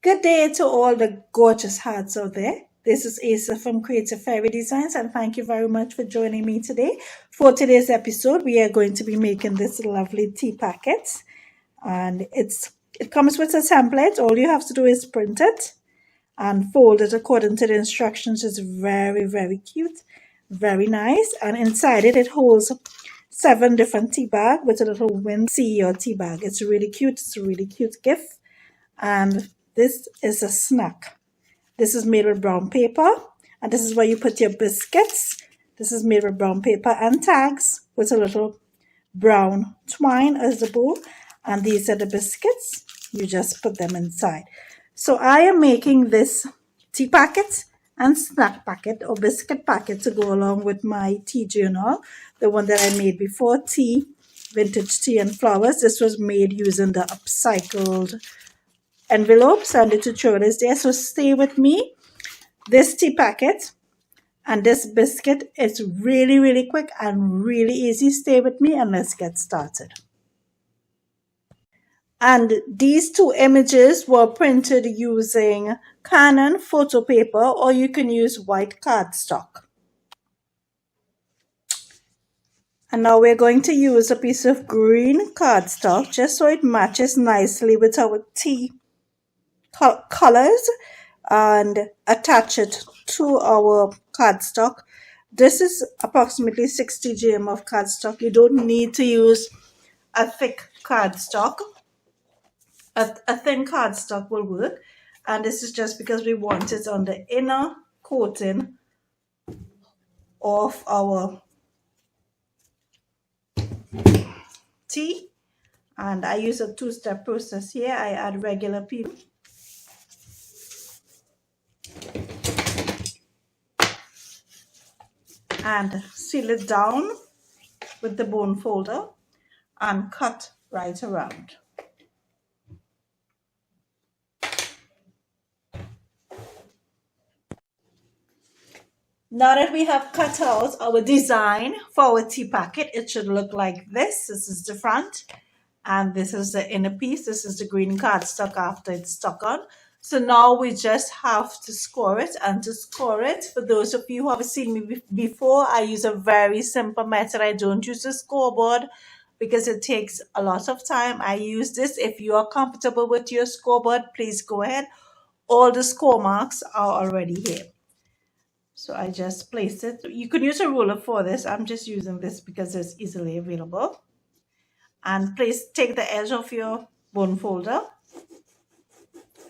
Good day to all the gorgeous hearts out there. This is Asa from Creative Fairy Designs, and thank you very much for joining me today. For today's episode, we are going to be making this lovely tea packet, and it comes with a template. All you have to do is print it and fold it according to the instructions. It's very cute, very nice, and inside it holds 7 different tea bag with a little wind see your tea bag. It's really cute. It's a really cute gift. And this is a snack. This is made with brown paper, and this is where you put your biscuits. This is made with brown paper and tags with a little brown twine as the bowl, and these are the biscuits. You just put them inside. So I am making this tea packet and snack packet or biscuit packet to go along with my tea journal, the one that I made before, tea, vintage tea and flowers. This was made using the upcycled envelopes, and the tutorial is there, so stay with me. This tea packet and this biscuit is really quick and really easy. Stay with me and let's get started. And these two images were printed using Canon photo paper, or you can use white cardstock. And now we're going to use a piece of green cardstock just so it matches nicely with our tea colors, and attach it to our cardstock. This is approximately 60 gm of cardstock. You don't need to use a thick cardstock. A thin cardstock will work, and this is just because we want it on the inner coating of our tea. And I use a two-step process here. I add regular peel and seal it down with the bone folder and cut right around. Now that we have cut out our design for our tea packet, it should look like this. This is the front, and this is the inner piece. This is the green cardstock after it's stuck on. So now we just have to score it, and to score it, for those of you who have seen me before, I use a very simple method. I don't use a scoreboard because it takes a lot of time. I use this. If you are comfortable with your scoreboard, please go ahead. All the score marks are already here. So I just place it. You could use a ruler for this. I'm just using this because it's easily available. And take the edge of your bone folder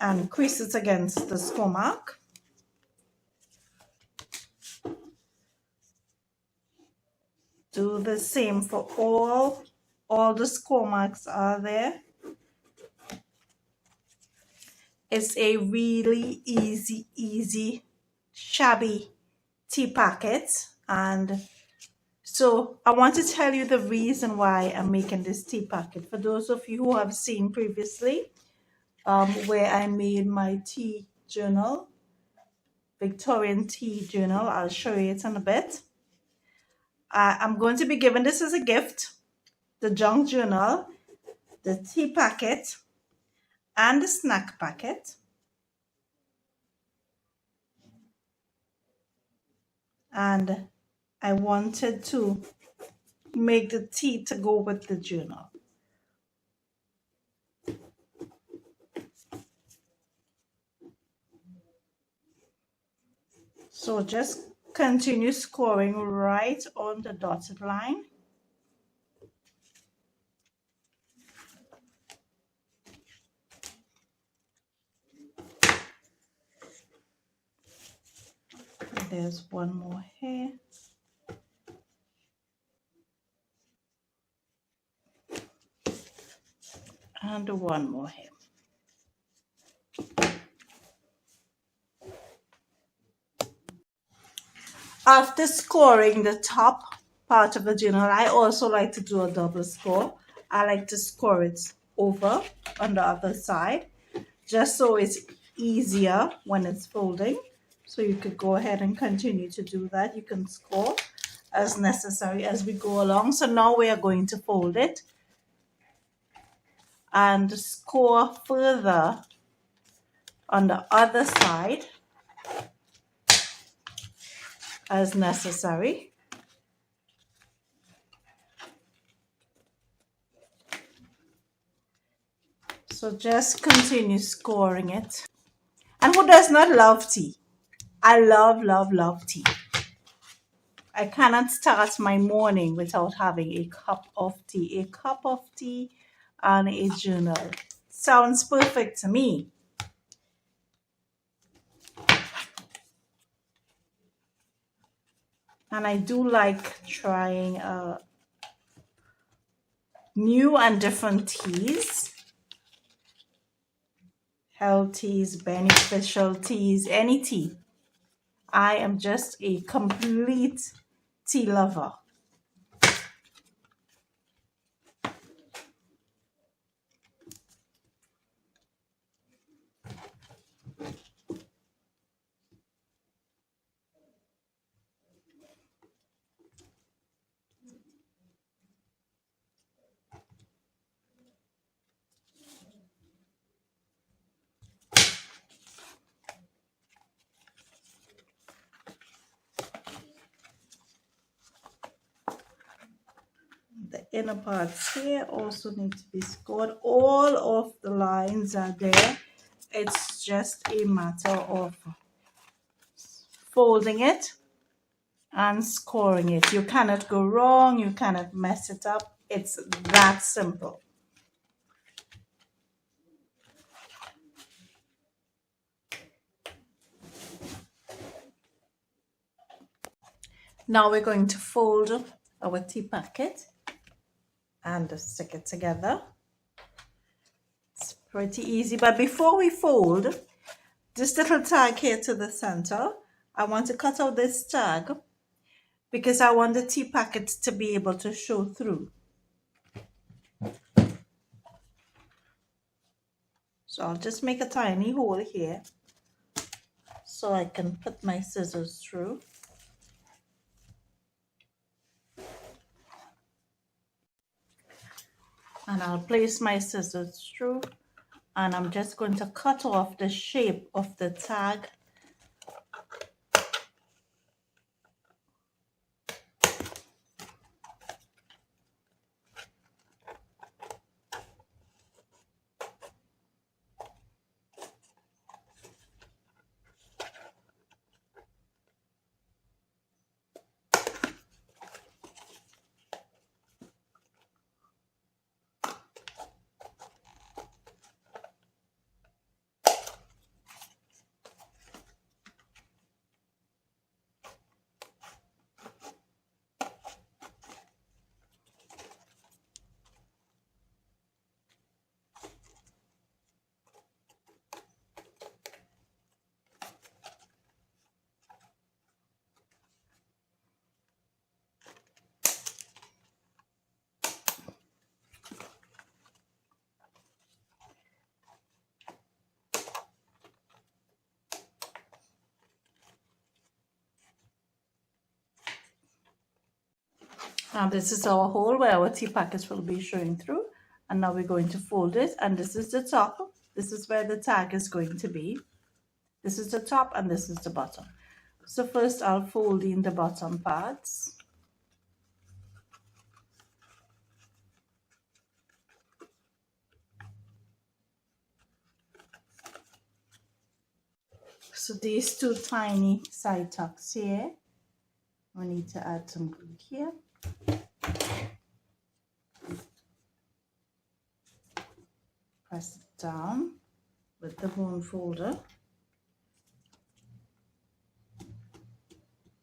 and crease it against the score mark. Do the same for all the score marks are there. It's a really easy, shabby tea packet. And so I want to tell you the reason why I'm making this tea packet. For those of you who have seen previously, where I made my tea journal, Victorian tea journal, I'll show you it in a bit. I'm going to be giving this as a gift, the junk journal, the tea packet, and the snack packet. And I wanted to make the tea to go with the journal. So just continue scoring right on the dotted line. There's one more here. And one more here. After scoring the top part of the journal, I also like to do a double score. I like to score it over on the other side, just so it's easier when it's folding. So you could go ahead and continue to do that. You can score as necessary as we go along. So now we are going to fold it and score further on the other side as necessary. So just continue scoring it. And who does not love tea? I love, love, love tea. I cannot start my morning without having a cup of tea. A cup of tea and a journal. Sounds perfect to me. And I do like trying new and different teas. Health teas, beneficial teas, any tea. I am just a complete tea lover. The inner parts here also need to be scored. All of the lines are there. It's just a matter of folding it and scoring it. You cannot go wrong. You cannot mess it up. It's that simple. Now we're going to fold our tea packet and stick it together. It's pretty easy, but before we fold this little tag here to the center, I want to cut out this tag because I want the tea packet to be able to show through. So I'll just make a tiny hole here so I can put my scissors through. And I'll place my scissors through, and I'm just going to cut off the shape of the tag. And this is our hole where our tea packets will be showing through. And now we're going to fold it. And this is the top. This is where the tag is going to be. This is the top and this is the bottom. So first I'll fold in the bottom parts. So these two tiny side tucks here, we need to add some glue here. Press it down with the bone folder.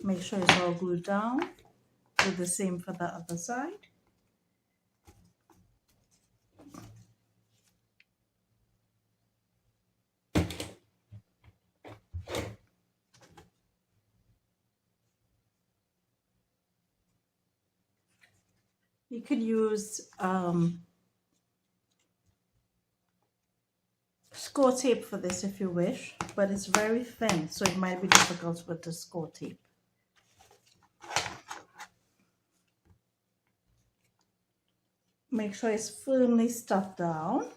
Make sure it's all glued down. Do the same for the other side. You could use score tape for this if you wish, but it's very thin, so it might be difficult with the score tape. Make sure it's firmly stuck down.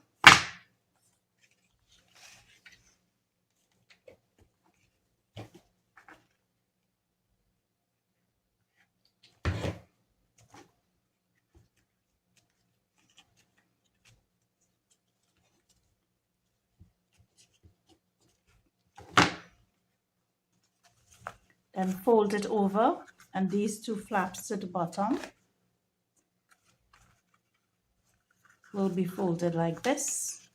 Then fold it over, and these two flaps at the bottom will be folded like this.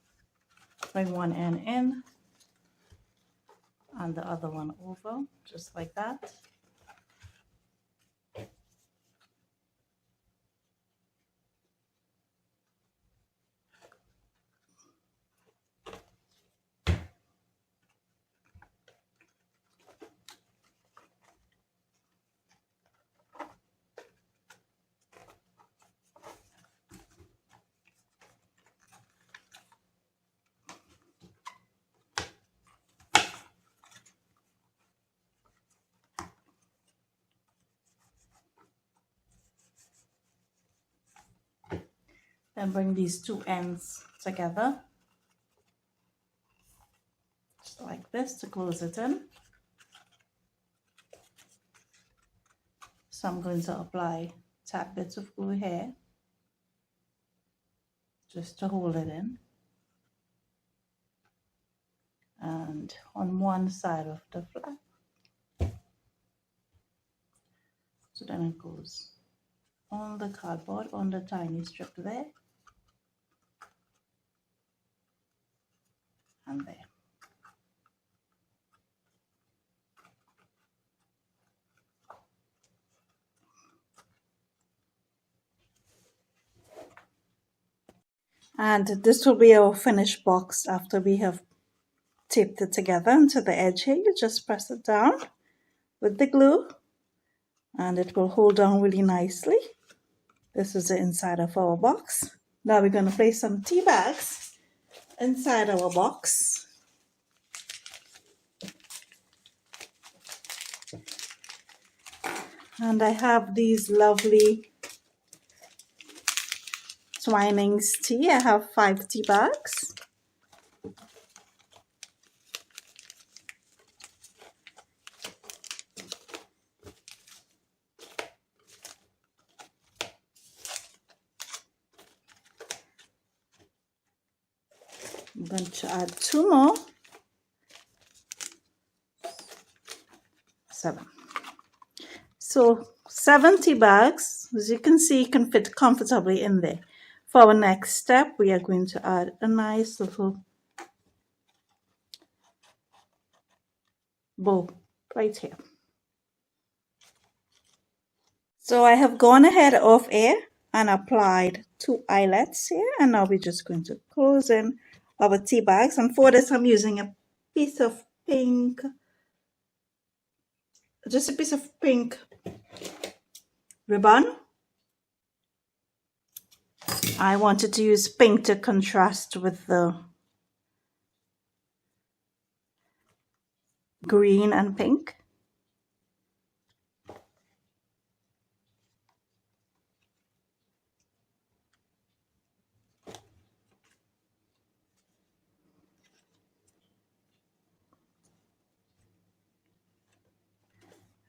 Bring one end in and the other one over, just like that. Then bring these two ends together, just like this, to close it in. So I'm going to apply tad bits of glue here, just to hold it in. And on one side of the flap. So then it goes on the cardboard, on the tiny strip there. And there. And this will be our finished box after we have taped it together into the edge here. You just press it down with the glue and it will hold down really nicely. This is the inside of our box. Now we're going to place some tea bags inside our box. And I have these lovely Twinings tea. I have 5 tea bags. I'm going to add 2 more. 7. So 7 tea bags, as you can see, can fit comfortably in there. For our next step, we are going to add a nice little bow right here. So I have gone ahead of here and applied 2 eyelets here, and now we're just going to close in our tea bags. And for this, I'm using a piece of pink, just a piece of pink ribbon. I wanted to use pink to contrast with the green and pink.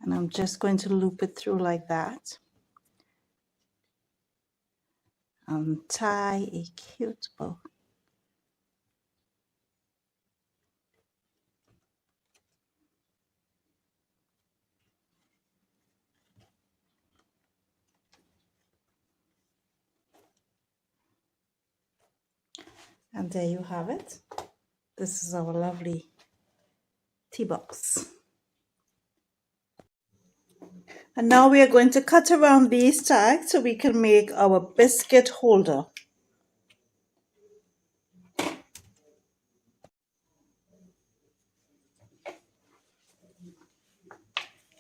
And I'm just going to loop it through like that and tie a cute bow. And there you have it. This is our lovely tea box. And now we are going to cut around these tags so we can make our biscuit holder.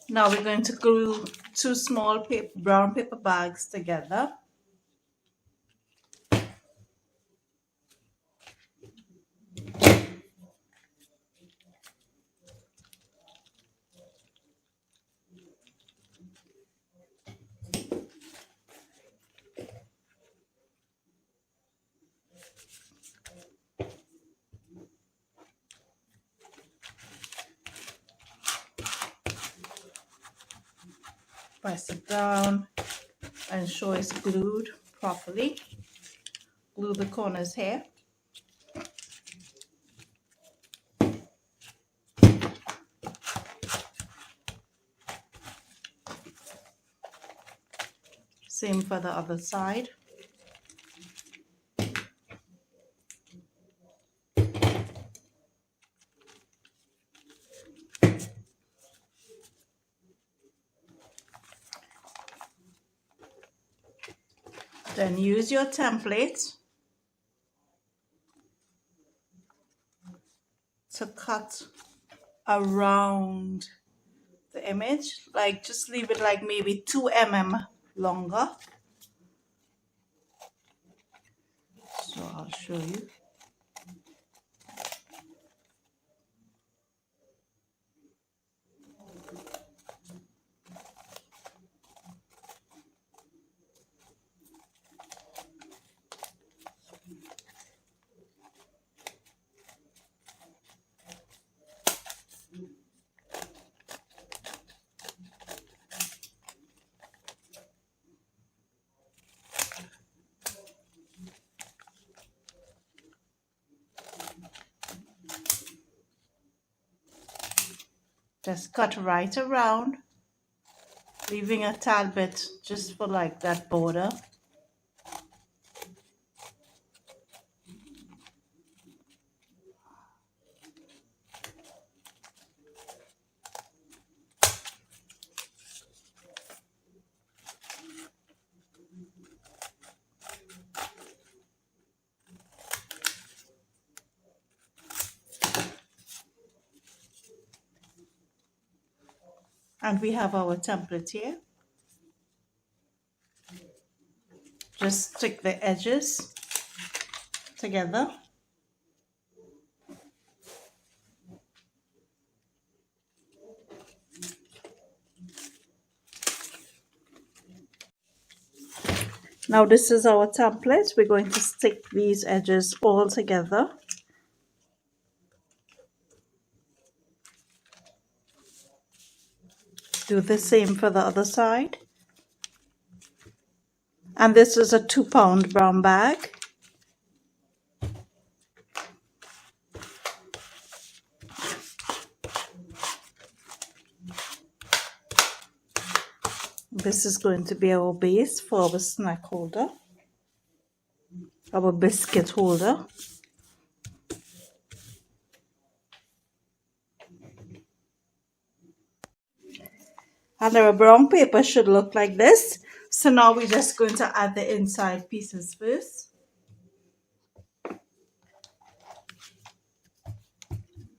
Now we're going to glue 2 small brown paper bags together. Press it down, ensure it's glued properly. Glue the corners here. Same for the other side. Then use your template to cut around the image, like just leave it like maybe 2 mm longer. So I'll show you. Just cut right around, leaving a tad bit just for like that border. And we have our template here. Just stick the edges together. Now this is our template. We're going to stick these edges all together. Do the same for the other side. And this is a 2-pound brown bag. This is going to be our base for our snack holder, our biscuit holder. And our brown paper should look like this. So now we're just going to add the inside pieces first.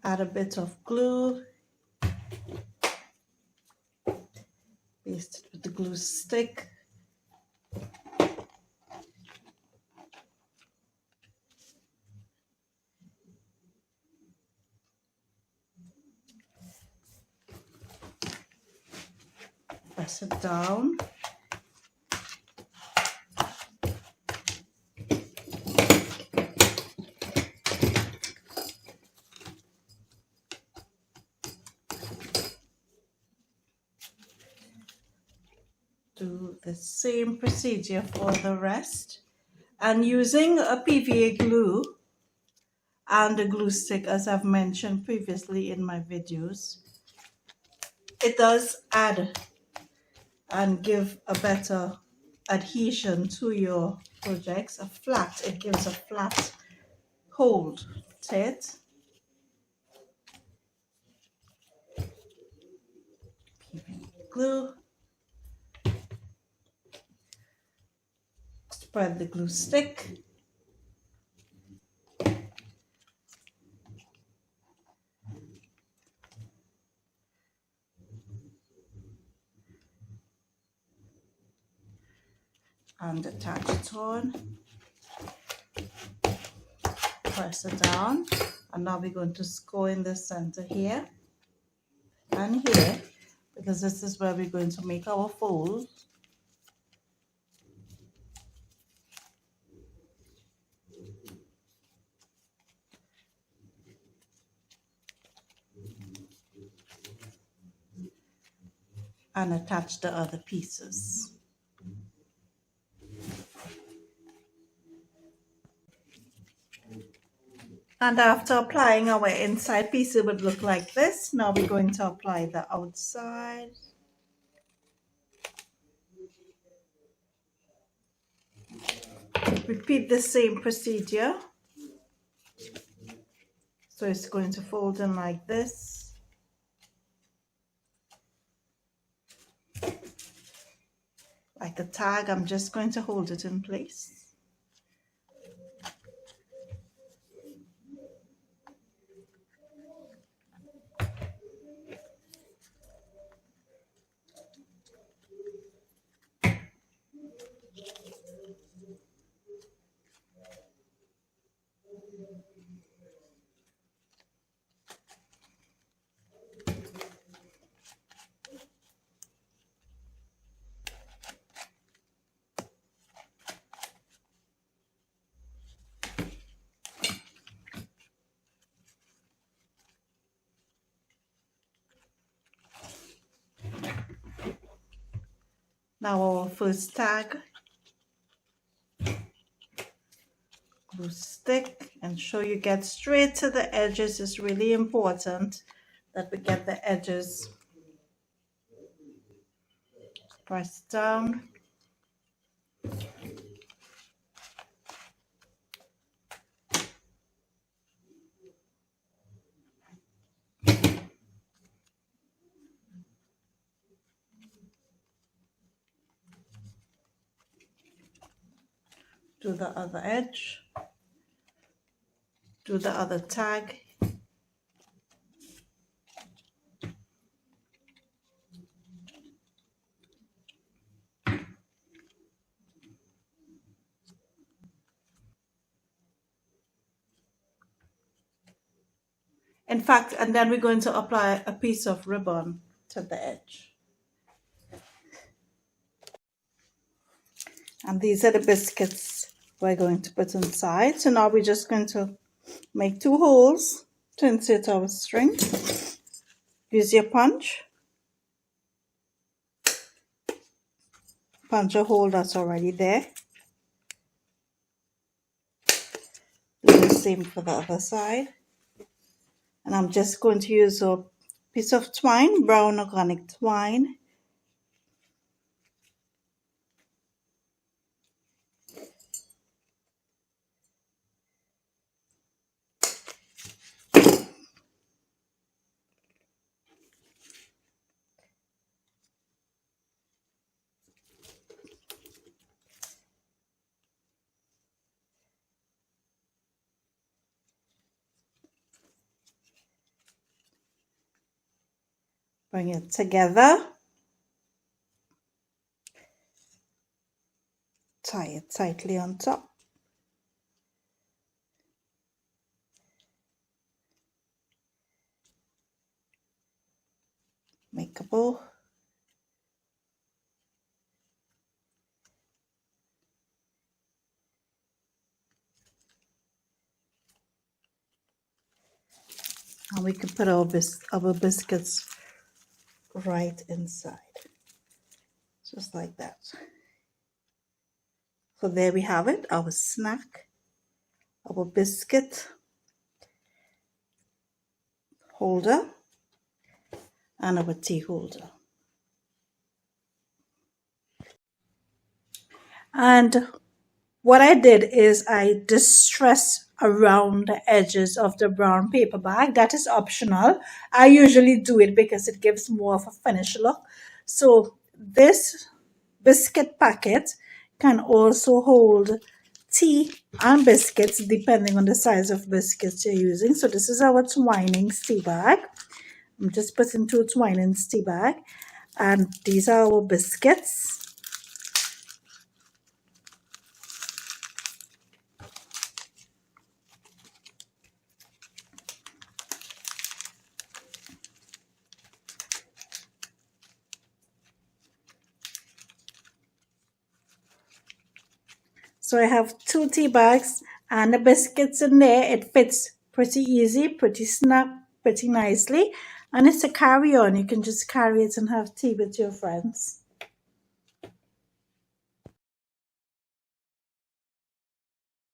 Add a bit of glue. Paste it with the glue stick. Press it down. Do the same procedure for the rest. And using a PVA glue and a glue stick, as I've mentioned previously in my videos, it does add and give a better adhesion to your projects. It gives a flat hold to it. Glue. Spread the glue stick. And attach it on. Press it down. And now we're going to score in the center here and here, because this is where we're going to make our fold. And attach the other pieces. And after applying our inside piece, it would look like this. Now we're going to apply the outside. repeat the same procedure. So it's going to fold in like this. Like the tag, I'm just going to hold it in place. Now our first tag, glue stick, ensure you get straight to the edges. It's really important that we get the edges. Press down. Do the other edge. Do the other tag. In fact, and then we're going to apply a piece of ribbon to the edge. And these are the biscuits we're going to put inside. So now we're just going to make 2 holes to insert our string. Use your punch. Punch a hole that's already there. Do the same for the other side. And I'm just going to use a piece of twine, brown organic twine. Bring it together. Tie it tightly on top. Make a bow. And we can put our biscuits right inside. Just like that. So there we have it, our snack, our biscuit holder, and our tea holder. And what I did is I distressed around the edges of the brown paper bag. That is optional. I usually do it because it gives more of a finished look. So this biscuit packet can also hold tea and biscuits depending on the size of biscuits you're using. So this is our Twinings tea bag. I'm just putting 2 Twinings tea bag, and these are our biscuits. So I have 2 tea bags and the biscuits in there. It fits pretty easy, pretty snap, pretty nicely. And it's a carry-on. You can just carry it and have tea with your friends.